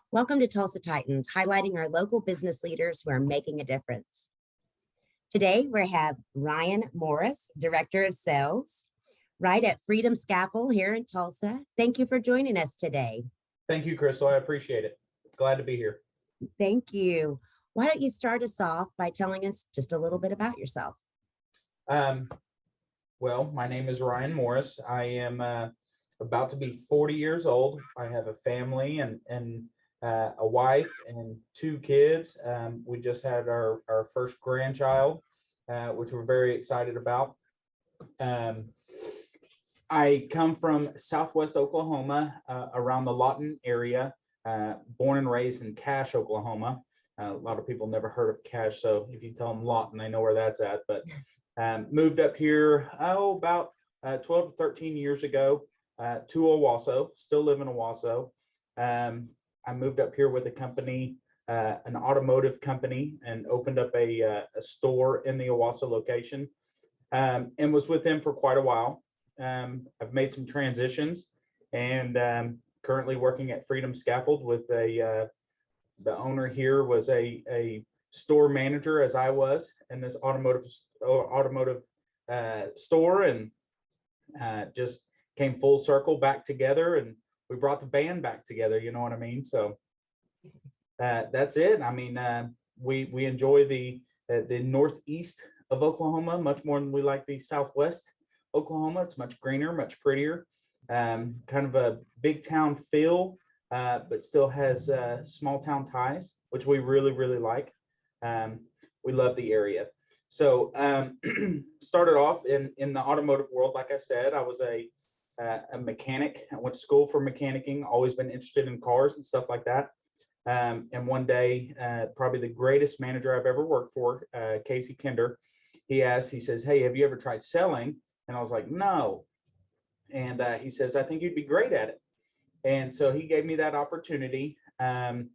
Welcome to Tulsa Titans, highlighting our local business leaders who are making a difference. Today, we have Ryan Morris, Director of Sales, right at Freedom Scaffold here in Tulsa. Thank you for joining us today. Thank you, Crystal. I appreciate it. Glad to be here. Thank you. Why don't you start us off by telling us just a little bit about yourself? Well, my name is Ryan Morris. I am about to be 40 years old. I have a family and a wife and 2 kids. We just had our first grandchild, which we're very excited about. I come from Southwest Oklahoma, around the Lawton area, born and raised in Cache, Oklahoma. A lot of people never heard of Cache, so if you tell them Lawton, they know where that's at. But moved up here, about 12 to 13 years ago to Owasso, still live in Owasso. I moved up here with a company, an automotive company, and opened up a store in the Owasso location, and was with them for quite a while. I've made some transitions and currently working at Freedom Scaffold with the owner here was a store manager, as I was, in this automotive store, and just came full circle back together, and we brought the band back together, you know what I mean? So that's it. I mean, we enjoy the northeast of Oklahoma much more than we like the southwest Oklahoma. It's much greener, much prettier, kind of a big town feel, but still has small town ties, which we really like. We love the area. So started off in the automotive world. Like I said, I was a mechanic. I went to school for mechanicking, always been interested in cars and stuff like that. And one day, probably the greatest manager I've ever worked for, Casey Kinder, he says, "Hey, have you ever tried selling?" And I was like, "No." And he says, "I think you'd be great at it." And so he gave me that opportunity. And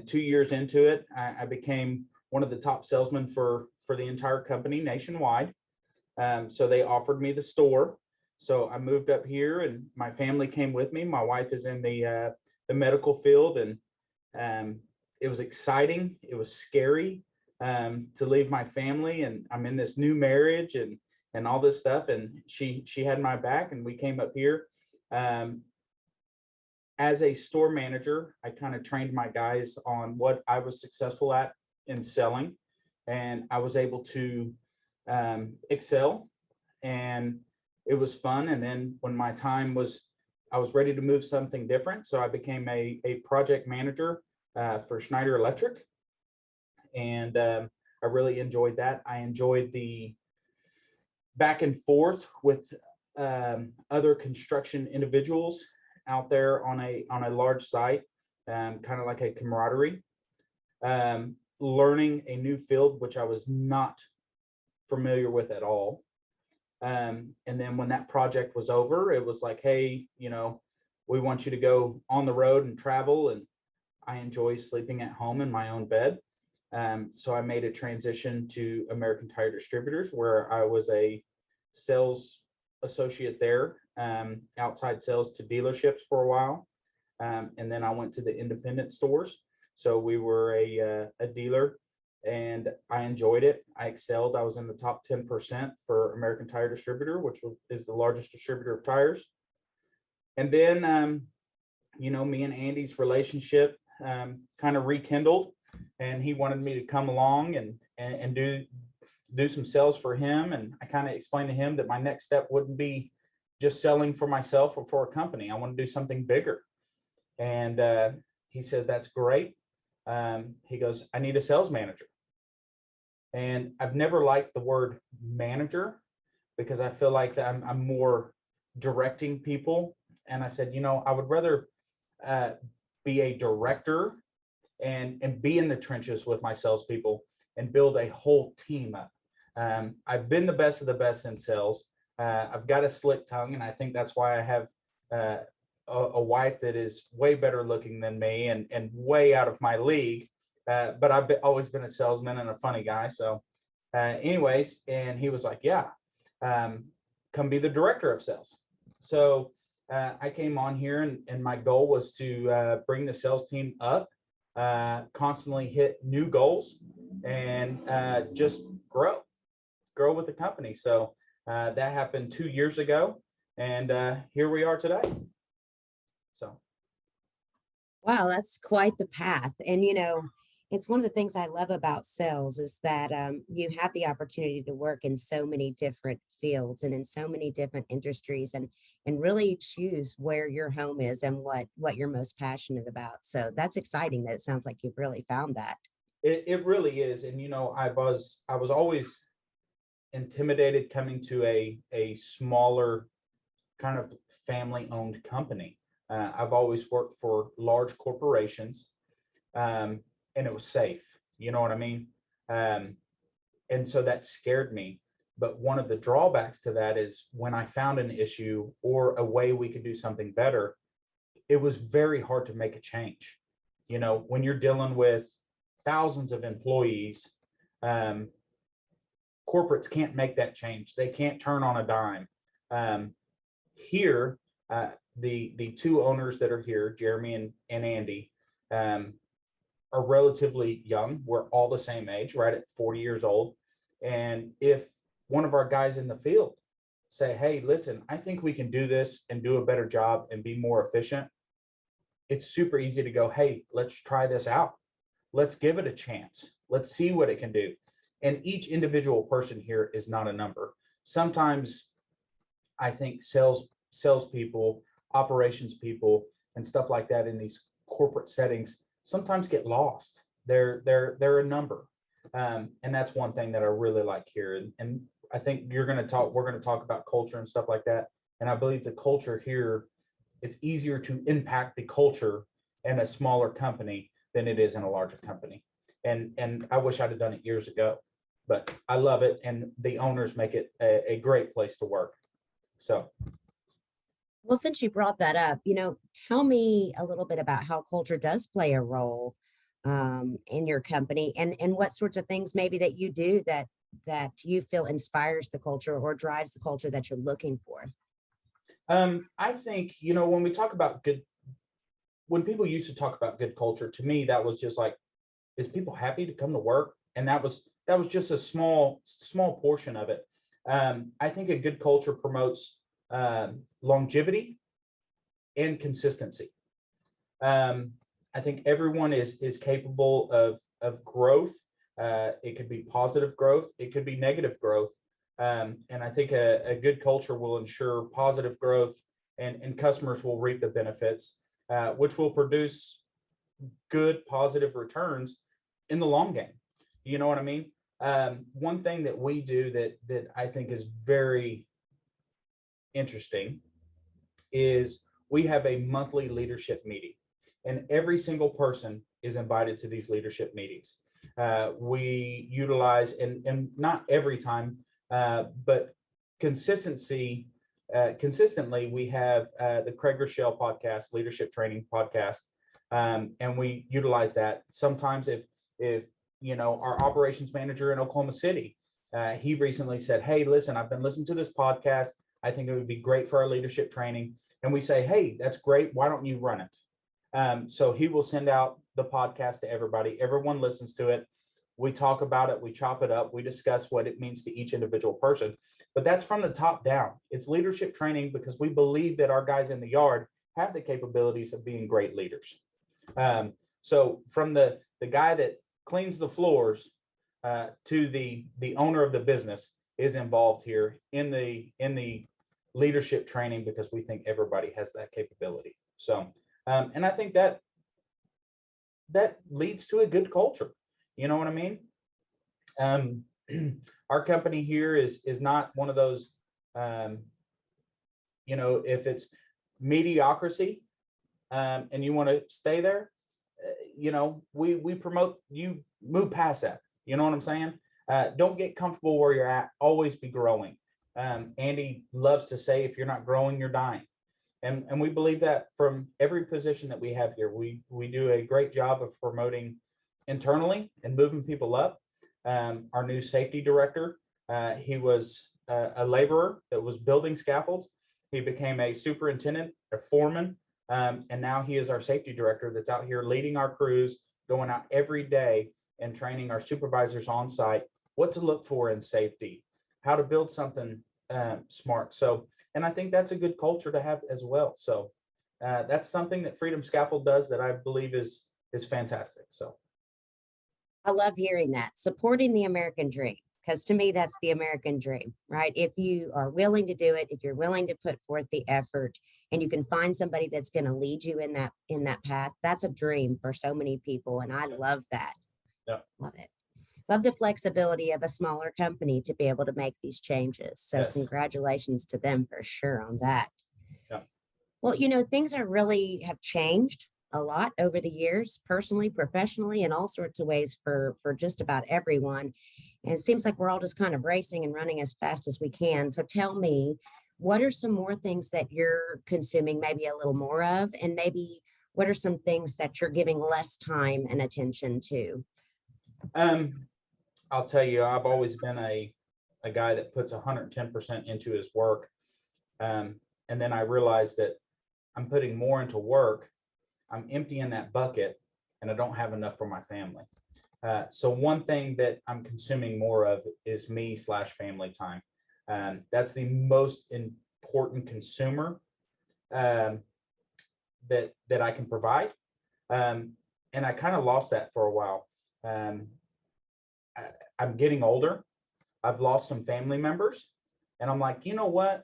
2 years into it, I became one of the top salesmen for the entire company nationwide. So they offered me the store. So I moved up here, and my family came with me. My wife is in the medical field, and it was exciting. It was scary to leave my family, and I'm in this new marriage and all this stuff. And she had my back, and we came up here. As a store manager, I kind of trained my guys on what I was successful at in selling, and I was able to excel, and it was fun. And then when my time was, I was ready to move something different. So I became a project manager for Schneider Electric, and I really enjoyed that. I enjoyed the back and forth with other construction individuals out there on a large site, kind of like a camaraderie, learning a new field, which I was not familiar with at all. And then when that project was over, it was like, "Hey, we want you to go on the road and travel." And I enjoy sleeping at home in my own bed. So I made a transition to American Tire Distributors, where I was a sales associate there, outside sales to dealerships for a while. And then I went to the independent stores. So we were a dealer, and I enjoyed it. I excelled. I was in the top 10% for American Tire Distributor, which is the largest distributor of tires. And then, me and Andy's relationship kind of rekindled, and he wanted me to come along and do some sales for him. And I kind of explained to him that my next step wouldn't be just selling for myself or for a company. I want to do something bigger. And he said, "That's great." He goes, "I need a sales manager." And I've never liked the word manager, because I feel like that I'm more directing people. And I said, I would rather be a director and be in the trenches with my salespeople and build a whole team up. I've been the best of the best in sales. I've got a slick tongue, and I think that's why I have a wife that is way better looking than me and way out of my league. But I've always been a salesman and a funny guy. So anyways, and he was like, "Yeah, come be the director of sales." So I came on here and my goal was to bring the sales team up, constantly hit new goals, and just grow with the company. So that happened 2 years ago, and here we are today. So. Wow, that's quite the path. And it's one of the things I love about sales is that you have the opportunity to work in so many different fields and in so many different industries, and really choose where your home is and what you're most passionate about. So that's exciting that it sounds like you've really found that. It really is. And I was always intimidated coming to a smaller kind of family owned company. I've always worked for large corporations, and it was safe. You know what I mean? Um, and so that scared me. But one of the drawbacks to that is when I found an issue or a way we could do something better, it was very hard to make a change. When you're dealing with thousands of employees, um, corporates can't make that change. They can't turn on a dime. Um, Here, the two owners that are here, Jeremy and Andy, um, are relatively young. We're all the same age, right at 40 years old. And if one of our guys in the field say, hey, listen, I think we can do this and do a better job and be more efficient, it's super easy to go, hey, let's try this out. Let's give it a chance. Let's see what it can do. And each individual person here is not a number. Sometimes I think salespeople, operations people, and stuff like that in these corporate settings sometimes get lost. They're a number, and that's one thing that I really like here. And I think we're going to talk about culture and stuff like that. And I believe the culture here, it's easier to impact the culture in a smaller company than it is in a larger company. And I wish I'd have done it years ago, but I love it, and the owners make it a great place to work. So. Well, since you brought that up, tell me a little bit about how culture does play a role in your company, and what sorts of things maybe that you do that you feel inspires the culture or drives the culture that you're looking for. I think, when we talk about when people used to talk about good culture, to me, that was just like, is people happy to come to work? And that was just a small portion of it. I think a good culture promotes longevity and consistency. I think everyone is capable of growth. It could be positive growth. It could be negative growth. And I think a good culture will ensure positive growth, and customers will reap the benefits, which will produce good, positive returns in the long game. You know what I mean? One thing that we do that I think is very interesting is we have a monthly leadership meeting, and every single person is invited to these leadership meetings. We utilize, and not every time, but consistently, we have the Craig Rochelle podcast, leadership training podcast, and we utilize that. Sometimes if our operations manager in Oklahoma City, he recently said, hey, listen, I've been listening to this podcast. I think it would be great for our leadership training. And we say, hey, that's great. Why don't you run it? So he will send out the podcast to everybody. Everyone listens to it. We talk about it. We chop it up. We discuss what it means to each individual person. But that's from the top down. It's leadership training because we believe that our guys in the yard have the capabilities of being great leaders. So from the guy that cleans the floors to the owner of the business is involved here in the leadership training, because we think everybody has that capability. So, and I think that leads to a good culture. You know what I mean? Our company here is not one of those, if it's mediocrity, and you want to stay there, we promote you move past that. You know what I'm saying? Don't get comfortable where you're at. Always be growing. Andy loves to say, if you're not growing, you're dying. And we believe that from every position that we have here. We do a great job of promoting internally and moving people up. Our new safety director, he was a laborer that was building scaffolds. He became a superintendent, a foreman, and now he is our safety director that's out here leading our crews, going out every day and training our supervisors on site what to look for in safety, how to build something smart. So, and I think that's a good culture to have as well. So that's something that Freedom Scaffold does that I believe is fantastic. So I love hearing that. Supporting the American dream, because to me, that's the American dream, right? If you are willing to do it, if you're willing to put forth the effort, and you can find somebody that's going to lead you in that path, that's a dream for so many people. And I love that. yeah, Love it. Love the flexibility of a smaller company to be able to make these changes. So yeah, congratulations to them for sure on that. yeah. Well, things are really have changed a lot over the years, personally, professionally, in all sorts of ways for just about everyone. And it seems like we're all just kind of racing and running as fast as we can. So tell me, what are some more things that you're consuming maybe a little more of? And maybe what are some things that you're giving less time and attention to? Um, I'll tell you, I've always been a guy that puts 110% into his work. And then I realized that I'm putting more into work. I'm emptying that bucket and I don't have enough for my family. So one thing that I'm consuming more of is me/family time. That's the most important consumer that I can provide. And I kind of lost that for a while. I'm getting older. I've lost some family members, and I'm like, you know what?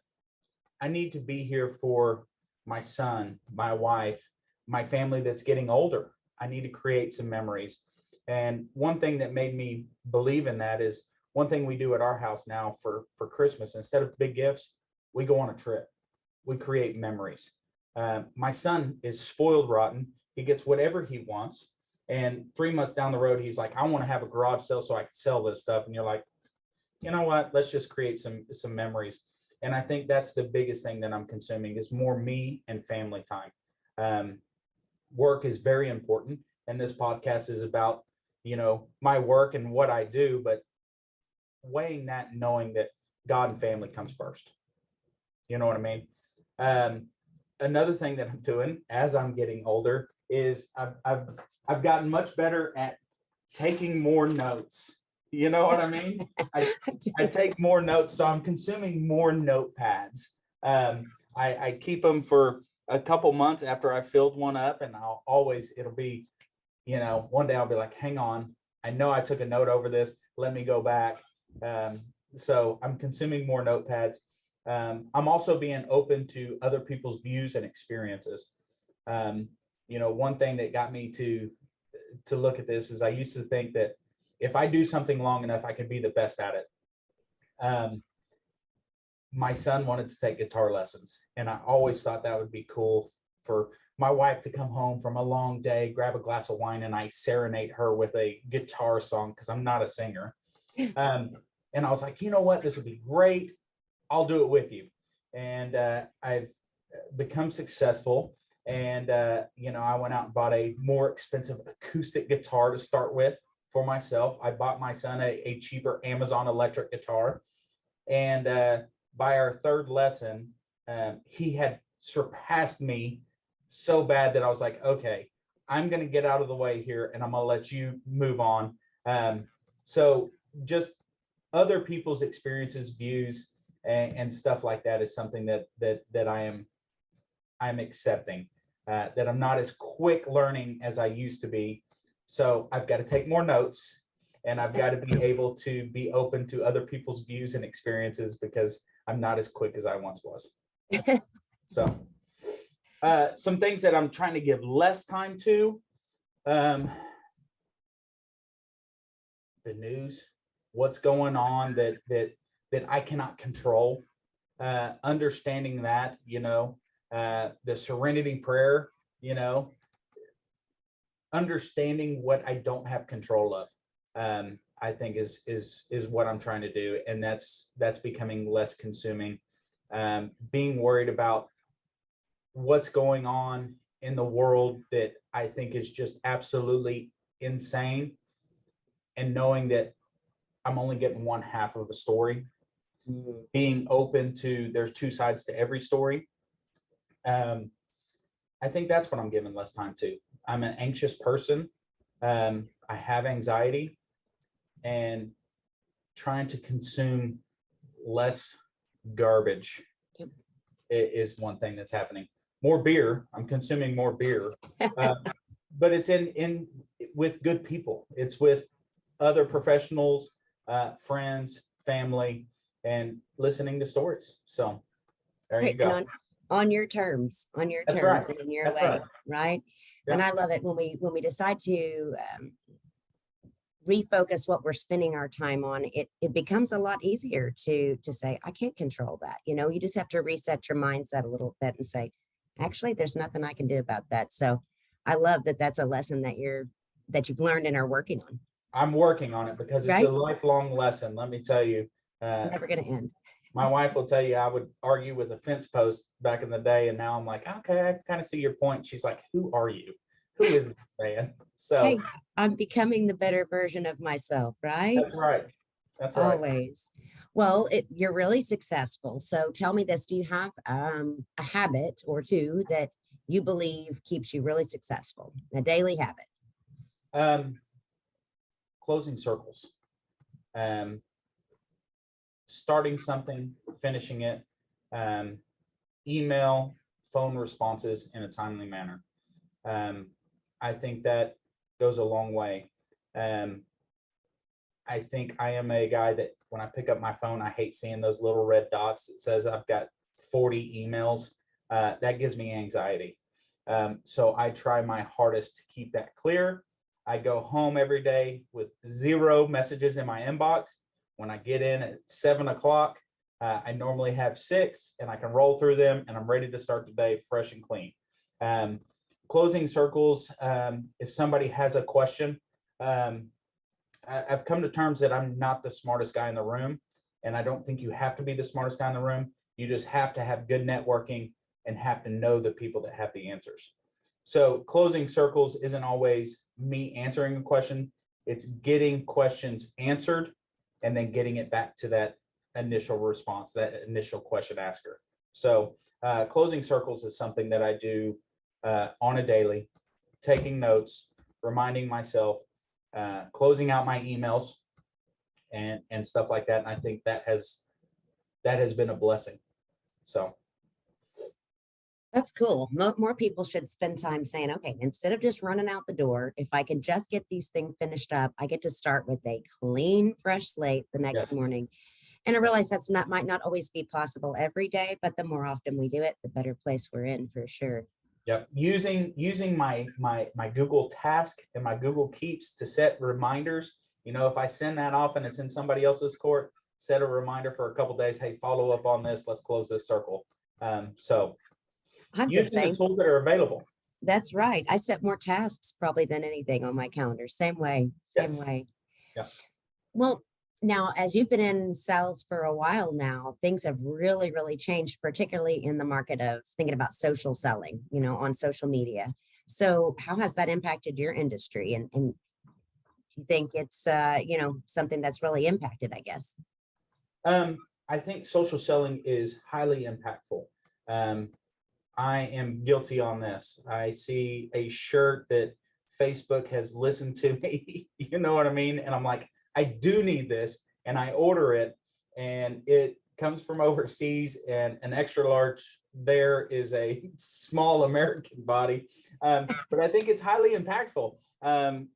I need to be here for my son, my wife, my family that's getting older. I need to create some memories. And one thing that made me believe in that is one thing we do at our house now for Christmas, instead of big gifts, we go on a trip. We create memories. My son is spoiled rotten. He gets whatever he wants. And 3 months down the road, he's like, I want to have a garage sale so I can sell this stuff. And you're like, you know what? Let's just create some memories. And I think that's the biggest thing that I'm consuming is more me and family time. Work is very important. And this podcast is about, my work and what I do, but weighing that, knowing that God and family comes first. You know what I mean? Another thing that I'm doing as I'm getting older is I've gotten much better at taking more notes. You know what I mean? I take more notes, so I'm consuming more notepads. I keep them for a couple months after I filled one up, and it'll be, one day I'll be like, hang on, I know I took a note over this. Let me go back. So I'm consuming more notepads. I'm also being open to other people's views and experiences. One thing that got me to look at this is I used to think that if I do something long enough, I could be the best at it. My son wanted to take guitar lessons, and I always thought that would be cool for my wife to come home from a long day, grab a glass of wine, and I serenade her with a guitar song because I'm not a singer. And I was like, you know what, this would be great. I'll do it with you. And I've become successful. And, I went out and bought a more expensive acoustic guitar to start with for myself. I bought my son a cheaper Amazon electric guitar. And by our third lesson, he had surpassed me so bad that I was like, okay, I'm going to get out of the way here and I'm going to let you move on. So just other people's experiences, views, and stuff like that is something that I'm accepting, that I'm not as quick learning as I used to be. So I've got to take more notes, and I've got to be able to be open to other people's views and experiences because I'm not as quick as I once was. So some things that I'm trying to give less time to, the news, what's going on that I cannot control, understanding that, the serenity prayer, understanding what I don't have control of, I think is what I'm trying to do. And that's becoming less consuming. Being worried about what's going on in the world that I think is just absolutely insane, and knowing that I'm only getting one half of the story. being open to there's two sides to every story. I think that's what I'm giving less time to. I'm an anxious person. I have anxiety, and trying to consume less garbage Yep. is one thing that's happening. More beer. I'm consuming more beer, but it's in with good people. It's with other professionals, friends, family, and listening to stories. So there you Right, and go. on your terms, That's right. and in your That's way, right. right? Yeah. And I love it when we decide to refocus what we're spending our time on. It becomes a lot easier to say, I can't control that. You just have to reset your mindset a little bit and say, actually, there's nothing I can do about that. So I love that that's a lesson that you've learned and are working on. I'm working on it because it's a Right? lifelong lesson. Let me tell you. Never going to end. My wife will tell you I would argue with a fence post back in the day, and now I'm like, okay, I kind of see your point. She's like, who are you? Who is this man? So Hey, I'm becoming the better version of myself, right? that's right. That's right. Always. Well, you're really successful. So tell me this, do you have a habit or two that you believe keeps you really successful? A daily habit. Um, Closing circles. Starting something, finishing it, email, phone responses in a timely manner. I think that goes a long way. I think I am a guy that when I pick up my phone, I hate seeing those little red dots that says I've got 40 emails. That gives me anxiety. So I try my hardest to keep that clear. I go home every day with 0 messages in my inbox. When I get in at 7 o'clock, I normally have 6, and I can roll through them, and I'm ready to start the day fresh and clean. Closing circles. If somebody has a question, I've come to terms that I'm not the smartest guy in the room, and I don't think you have to be the smartest guy in the room. You just have to have good networking and have to know the people that have the answers. So closing circles isn't always me answering a question. It's getting questions answered and then getting it back to that initial response, that initial question asker. So closing circles is something that I do on a daily, taking notes, reminding myself, closing out my emails and stuff like that. And I think that has been a blessing. So That's cool. More people should spend time saying, okay, instead of just running out the door, if I can just get these things finished up, I get to start with a clean, fresh slate the next yes. morning. And I realize might not always be possible every day, but the more often we do it, the better place we're in for sure. Yep. Using my Google Task and my Google Keeps to set reminders. If I send that off and it's in somebody else's court, set a reminder for a couple days. Hey, follow up on this. Let's close this circle. So I'm the using the same. tools that are available. That's right. I set more tasks probably than anything on my calendar. Same way. Same Yes. way. Yeah. Well, now, as you've been in sales for a while now, things have really, really changed, particularly in the market of thinking about social selling, on social media. So how has that impacted your industry? And do you think it's, something that's really impacted, I guess? I think social selling is highly impactful. I am guilty on this. I see a shirt that Facebook has listened to me, you know what I mean? And I'm like, I do need this, and I order it, and it comes from overseas, and an extra large there is a small American body. But I think it's highly impactful. I'm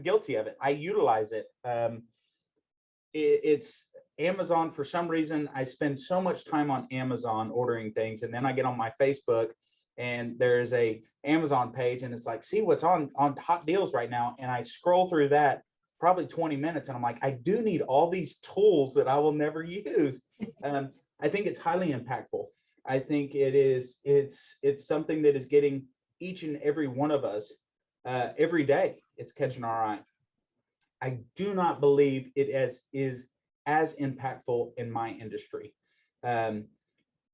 guilty of it. I utilize it. It's Amazon. For some reason, I spend so much time on Amazon ordering things, and then I get on my Facebook and there's a Amazon page, and it's like, see what's on hot deals right now. And I scroll through that probably 20 minutes, and I'm like, I do need all these tools that I will never use. I think it's highly impactful. I think it's something that is getting each and every one of us every day. It's catching our eye. I do not believe it is as impactful in my industry.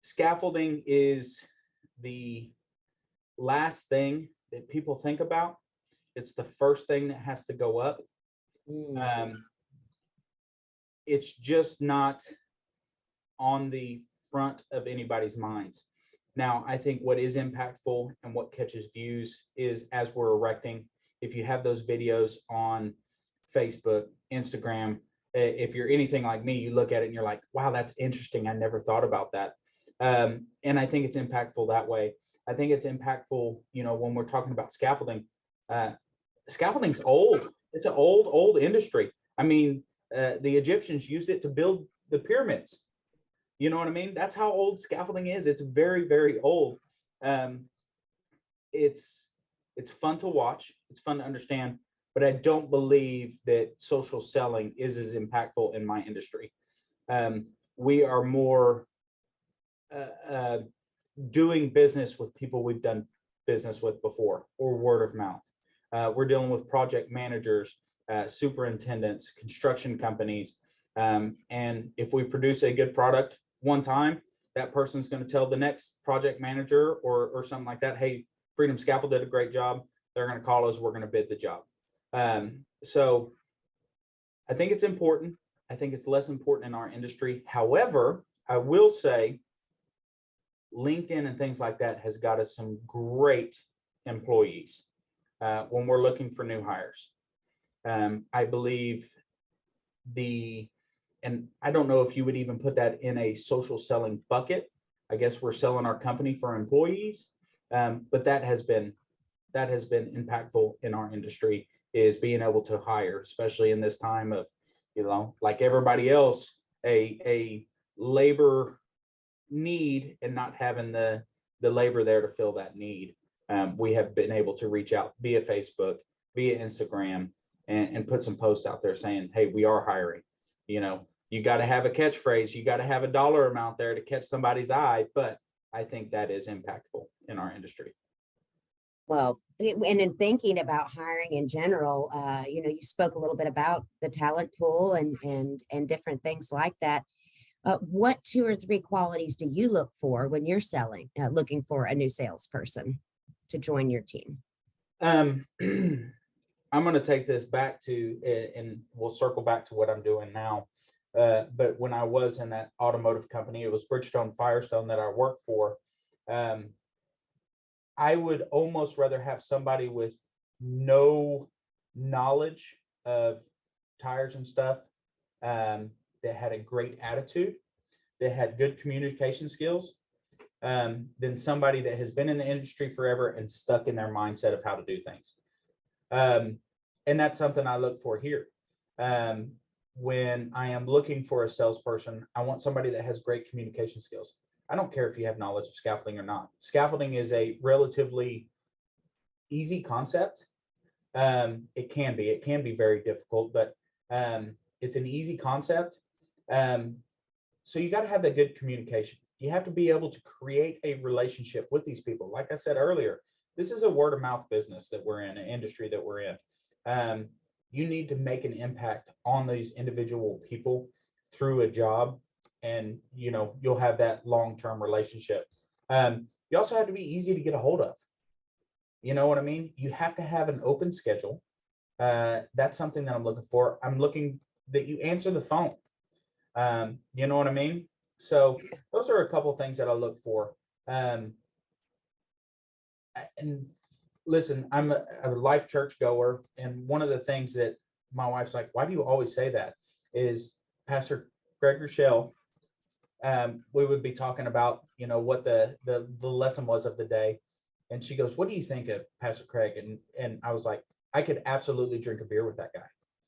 Scaffolding is the last thing that people think about. It's the first thing that has to go up. It's just not on the front of anybody's minds. Now, I think what is impactful and what catches views is as we're erecting, if you have those videos on Facebook, Instagram, if you're anything like me, you look at it and you're like, wow, that's interesting. I never thought about that. And I think it's impactful that way. I think it's impactful, when we're talking about scaffolding. Scaffolding's old. It's an old industry. I mean, the Egyptians used it to build the pyramids. You know what I mean? That's how old scaffolding is. It's very, very old. It's fun to watch. It's fun to understand, but I don't believe that social selling is as impactful in my industry. We are more doing business with people we've done business with before, or word of mouth. We're dealing with project managers, superintendents, construction companies. And if we produce a good product one time, that person's going to tell the next project manager or something like that, hey, Freedom Scaffold did a great job. They're going to call us. We're going to bid the job. So I think it's important. I think it's less important in our industry. However, I will say LinkedIn and things like that has got us some great employees when we're looking for new hires. I believe and I don't know if you would even put that in a social selling bucket. I guess we're selling our company for employees, but that has been impactful in our industry, is being able to hire, especially in this time of, like everybody else, a labor need and not having the labor there to fill that need. We have been able to reach out via Facebook, via Instagram, and put some posts out there saying, hey, we are hiring. You got to have a catchphrase, you got to have a dollar amount there to catch somebody's eye, but I think that is impactful in our industry. Well, and in thinking about hiring in general, you spoke a little bit about the talent pool and different things like that. What 2 or 3 qualities do you look for when you're looking for a new salesperson to join your team? I'm going to take this back to, and we'll circle back to what I'm doing now. But when I was in that automotive company, it was Bridgestone Firestone that I worked for. I would almost rather have somebody with no knowledge of tires and stuff, that had a great attitude, that had good communication skills, than somebody that has been in the industry forever and stuck in their mindset of how to do things. And that's something I look for here. When I am looking for a salesperson, I want somebody that has great communication skills. I don't care if you have knowledge of scaffolding or not. Scaffolding is a relatively easy concept. It can be very difficult, but it's an easy concept. So you got to have that good communication. You have to be able to create a relationship with these people. Like I said earlier, this is a word of mouth business that we're in, an industry that we're in. You need to make an impact on these individual people through a job, and you'll have that long-term relationship. You also have to be easy to get a hold of. You know what I mean? You have to have an open schedule. That's something that I'm looking for. I'm looking that you answer the phone. You know what I mean? So those are a couple of things that I look for. And listen, I'm a life church goer, and one of the things that my wife's like, why do you always say that, is Pastor Greg Rochelle. We would be talking about, what the lesson was of the day. And she goes, what do you think of Pastor Craig? And I was like, I could absolutely drink a beer with that guy.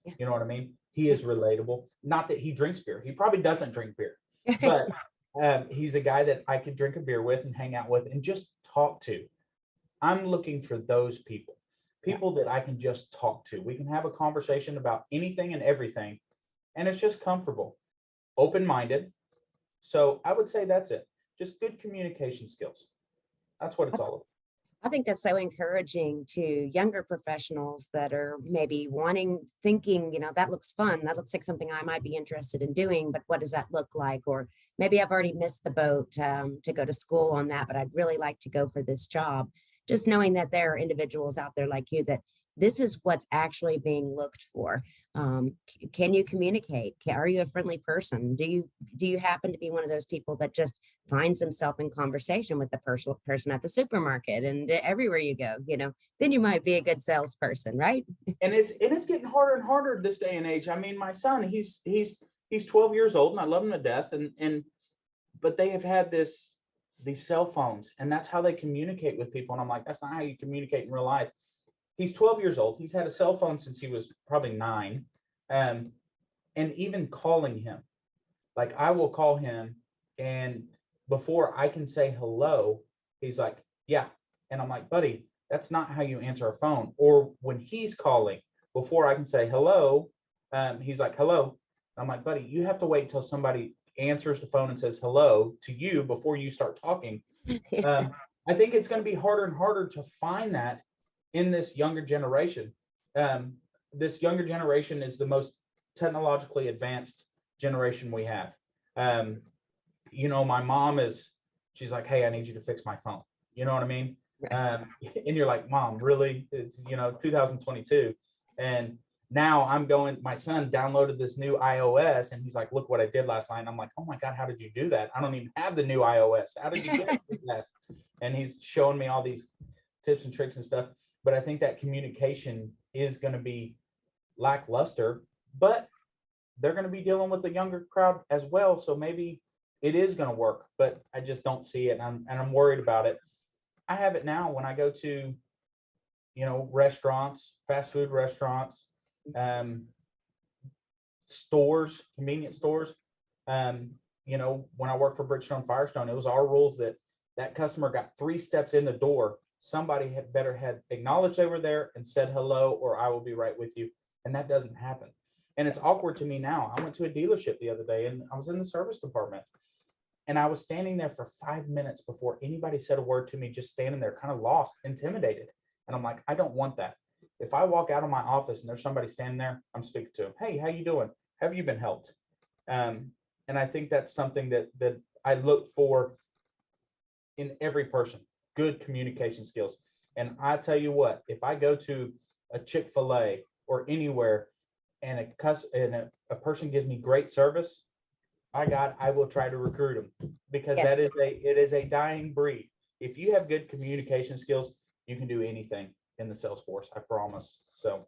Yeah. You know what I mean? He is relatable. Not that he drinks beer. He probably doesn't drink beer, but he's a guy that I could drink a beer with and hang out with and just talk to. I'm looking for those people that I can just talk to. We can have a conversation about anything and everything, and it's just comfortable, open-minded. So I would say that's it. Just good communication skills. That's what it's all about. I think that's so encouraging to younger professionals that are maybe thinking, that looks fun. That looks like something I might be interested in doing, but what does that look like? Or maybe I've already missed the boat to go to school on that, but I'd really like to go for this job. Just knowing that there are individuals out there like you that this is what's actually being looked for. Can you communicate? Are you a friendly person? Do you happen to be one of those people that just finds himself in conversation with the person at the supermarket and everywhere you go, then you might be a good salesperson, right? And it's getting harder and harder this day and age. I mean, my son, he's 12 years old and I love him to death. And but they have had these cell phones, and that's how they communicate with people. And I'm like, that's not how you communicate in real life. He's 12 years old. He's had a cell phone since he was probably 9. And even calling him, like I will call him, and before I can say hello, he's like, yeah. And I'm like, buddy, that's not how you answer a phone. Or when he's calling, before I can say hello, he's like, hello. I'm like, buddy, you have to wait until somebody answers the phone and says hello to you before you start talking. I think it's going to be harder and harder to find that in this younger generation. This younger generation is the most technologically advanced generation we have. My mom she's like, hey, I need you to fix my phone. You know what I mean? Right. And you're like, mom, really? It's 2022. And now my son downloaded this new iOS and he's like, look what I did last night. And I'm like, oh my God, how did you do that? I don't even have the new iOS. How did you get that? And he's showing me all these tips and tricks and stuff. But I think that communication is going to be lackluster, but they're going to be dealing with the younger crowd as well. So maybe it is going to work, but I just don't see it. And I'm worried about it. I have it now when I go to, restaurants, fast food restaurants, stores, convenience stores. When I worked for Bridgestone Firestone, it was our rules that customer got 3 steps in the door. Somebody had better had acknowledged they were there and said hello, or I will be right with you. And that doesn't happen. And it's awkward to me now. I went to a dealership the other day and I was in the service department and I was standing there for 5 minutes before anybody said a word to me, just standing there kind of lost, intimidated. And I'm like, I don't want that. If I walk out of my office and there's somebody standing there, I'm speaking to them. Hey, how you doing? Have you been helped? And I think that's something that I look for in every person, good communication skills. And I tell you what, if I go to a Chick-fil-A or anywhere and a person gives me great service, I will try to recruit them, because Yes. it is a dying breed. If you have good communication skills, you can do anything in the sales force, I promise. So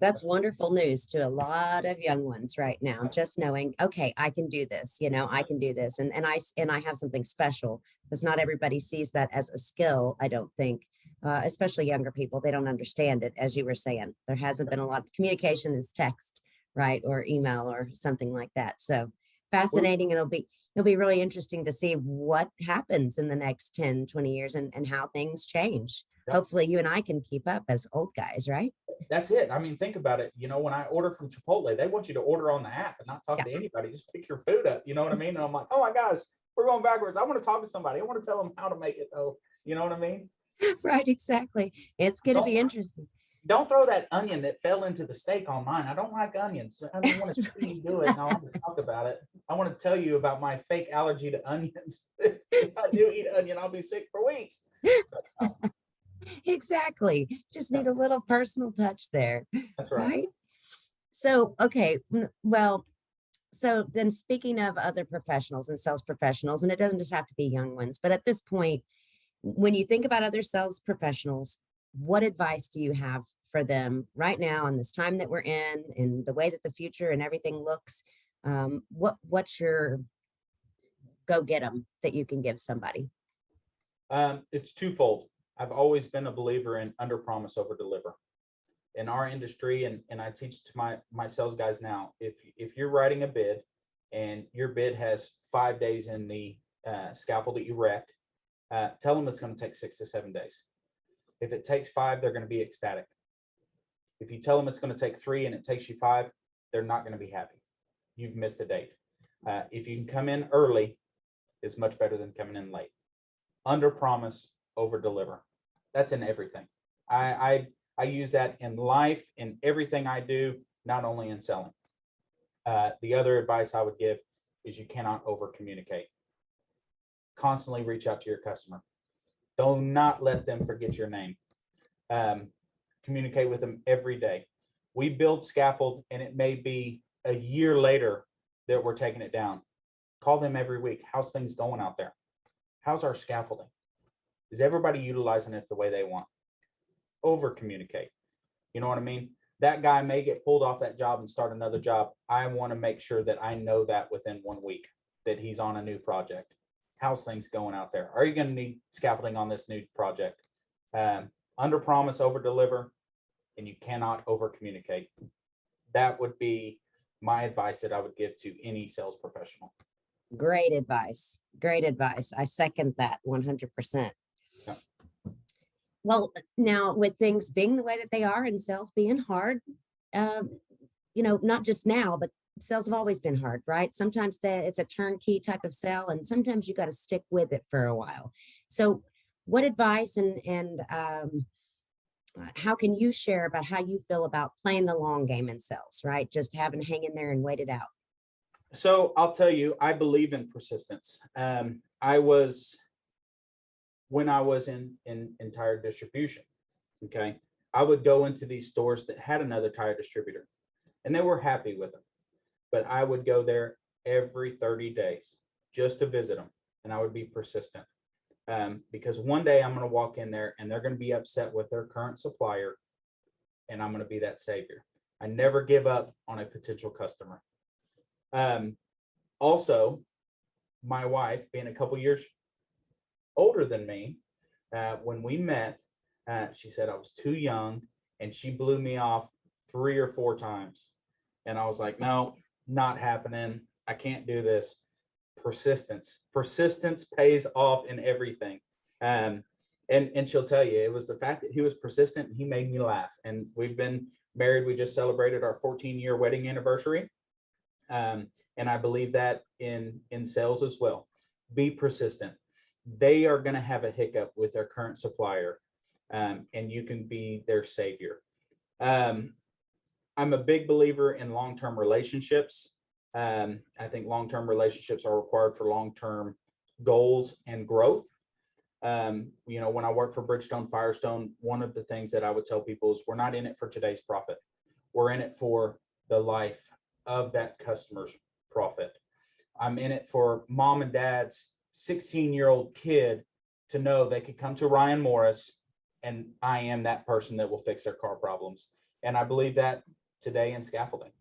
That's wonderful news to a lot of young ones right now. Just knowing, okay, I can do this, I can do this. And I have something special, because not everybody sees that as a skill, I don't think. Especially younger people, they don't understand it. As you were saying, there hasn't been a lot of communication is text, right? Or email or something like that. So fascinating. And it'll be really interesting to see what happens in the next 10, 20 years and how things change. Yep. Hopefully you and I can keep up as old guys, right? That's it. I mean, think about it. When I order from Chipotle, they want you to order on the app and not talk Yeah. to anybody. Just pick your food up. You know what I mean? And I'm like, oh my gosh, we're going backwards. I want to talk to somebody. I want to tell them how to make it though. You know what I mean? Right, exactly. It's going to be interesting. Don't throw that onion that fell into the steak on mine. I don't like onions. I don't want to see you do it. And I want to talk about it. I want to tell you about my fake allergy to onions. If I do eat onion, I'll be sick for weeks. Exactly. Just need a little personal touch there, That's right. right? So, okay, well, so then speaking of other professionals and sales professionals, and it doesn't just have to be young ones, but at this point, when you think about other sales professionals, what advice do you have for them right now in this time that we're in and the way that the future and everything looks? What's your go get them that you can give somebody? It's twofold. I've always been a believer in under promise, over deliver. In our industry, and I teach to my sales guys now, if you're writing a bid and your bid has 5 days in the scaffold that you wrecked, tell them it's going to take 6 to 7 days. If it takes 5, they're going to be ecstatic. If you tell them it's going to take 3 and it takes you 5, they're not going to be happy. You've missed a date. If you can come in early, is much better than coming in late. Under promise, over deliver. That's in everything. I use that in life, in everything I do, not only in selling. The other advice I would give is you cannot over communicate. Constantly reach out to your customer. Do not let them forget your name. communicate with them every day. We build Scaffold, and it may be a year later that we're taking it down. Call them every week. How's things going out there? How's our scaffolding? Is everybody utilizing it the way they want? Over communicate. You know what I mean? That guy may get pulled off that job and start another job. I want to make sure that I know that within 1 week that he's on a new project. How's things going out there? Are you going to need scaffolding on this new project? Under promise, over deliver, and you cannot over communicate. That would be my advice that I would give to any sales professional. Great advice. Great advice. I second that 100%. Yeah. Well, now with things being the way that they are and sales being hard, not just now, but sales have always been hard, right? Sometimes it's a turnkey type of sale, and sometimes you got to stick with it for a while. So what advice and how can you share about how you feel about playing the long game in sales, right? Just having to hang in there and wait it out. So I'll tell you, I believe in persistence. When I was in tire distribution, okay, I would go into these stores that had another tire distributor, and they were happy with them. But I would go there every 30 days just to visit them, and I would be persistent. Because one day I'm going to walk in there and they're going to be upset with their current supplier, and I'm going to be that savior. I never give up on a potential customer. Also, my wife, being a couple years older than me, when we met, she said I was too young, and she blew me off 3 or 4 times. And I was like, no, not happening. I can't do this. Persistence pays off in everything. And she'll tell you, it was the fact that he was persistent and he made me laugh. And we've been married. We just celebrated our 14-year wedding anniversary. And I believe that in sales as well. Be persistent. They are going to have a hiccup with their current supplier, and you can be their savior. I'm a big believer in long-term relationships. I think long-term relationships are required for long-term goals and growth. When I worked for Bridgestone Firestone, one of the things that I would tell people is we're not in it for today's profit. We're in it for the life of that customer's profit. I'm in it for mom and dad's 16-year-old kid to know they could come to Ryan Morris, and I am that person that will fix their car problems. And I believe that today in scaffolding.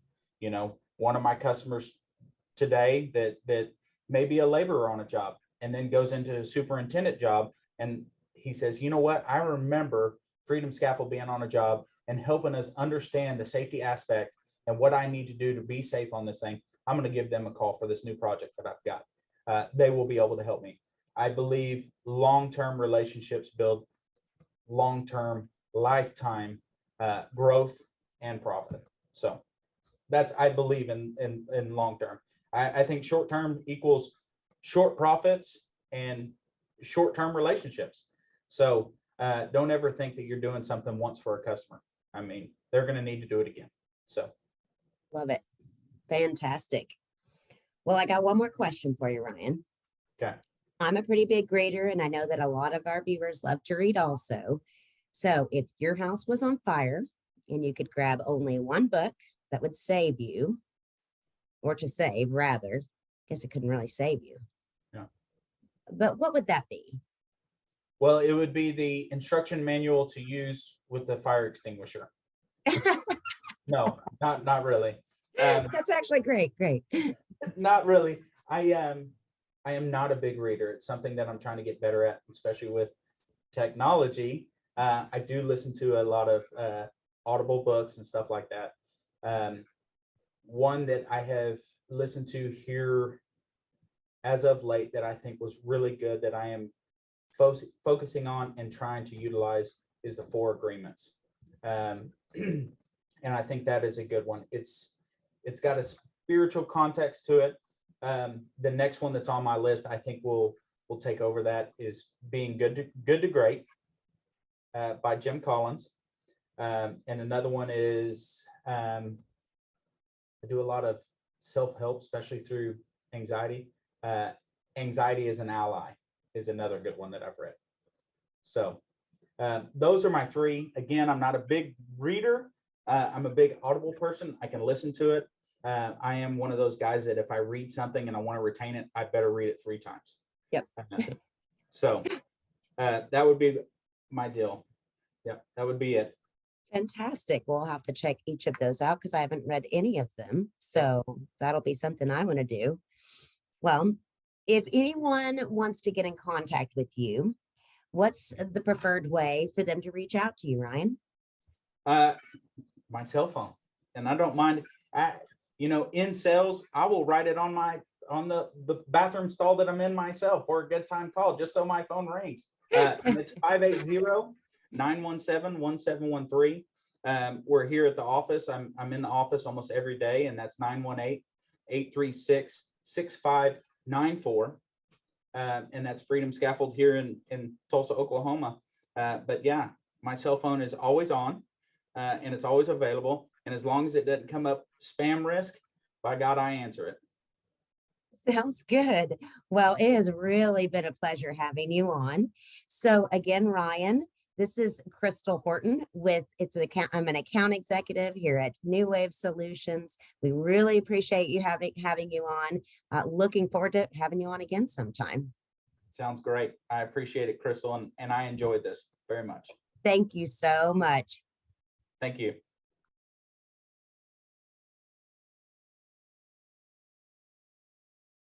One of my customers today that may be a laborer on a job and then goes into a superintendent job, and he says, you know what, I remember Freedom Scaffold being on a job and helping us understand the safety aspect and what I need to do to be safe on this thing. I'm going to give them a call for this new project that I've got. They will be able to help me. I believe long-term relationships build long-term lifetime growth and profit. So I believe in long-term. I think short-term equals short profits and short-term relationships. So don't ever think that you're doing something once for a customer. I mean, they're going to need to do it again. So Love it. Fantastic. Well, I got one more question for you, Ryan. Okay. I'm a pretty big reader, and I know that a lot of our viewers love to read also. So if your house was on fire and you could grab only one book that would save you, or to save rather, I guess it couldn't really save you. Yeah. But what would that be? Well, it would be the instruction manual to use with the fire extinguisher. No, not really. That's actually great. Not really. I am not a big reader. It's something that I'm trying to get better at, especially with technology. I do listen to a lot of Audible books and stuff like that. One that I have listened to here as of late that I think was really good that I am focusing on and trying to utilize is the 4 Agreements. And I think that is a good one. It's got a spiritual context to it. The next one that's on my list, I think will take over that, is Being Good to Great by Jim Collins. And another one is I do a lot of self-help, especially through anxiety. Anxiety is an Ally is another good one that I've read. So Those are my three. Again, I'm not a big reader. I'm a big audible person. I can listen to it. I am one of those guys that if I read something and I want to retain it, I better read it 3 times. Yep. So that would be my deal. Yeah, that would be it. Fantastic. We'll have to check each of those out because I haven't read any of them. So that'll be something I want to do. Well, if anyone wants to get in contact with you, what's the preferred way for them to reach out to you, Ryan? My cell phone, and I don't mind. In sales, I will write it on the bathroom stall that I'm in myself, or a good time call, just so my phone rings. It's 580-917-1713. We're here at the office. I'm in the office almost every day, and that's 918-836-6594. And that's Freedom Scaffold here in Tulsa, Oklahoma. But yeah, my cell phone is always on, and it's always available. And as long as it doesn't come up spam risk, by God, I answer it. Sounds good. Well, it has really been a pleasure having you on. So again, Ryan, this is Crystal Horton I'm an account executive here at New Wave Solutions. We really appreciate you having you on. Looking forward to having you on again sometime. Sounds great. I appreciate it, Crystal, and I enjoyed this very much. Thank you so much. Thank you.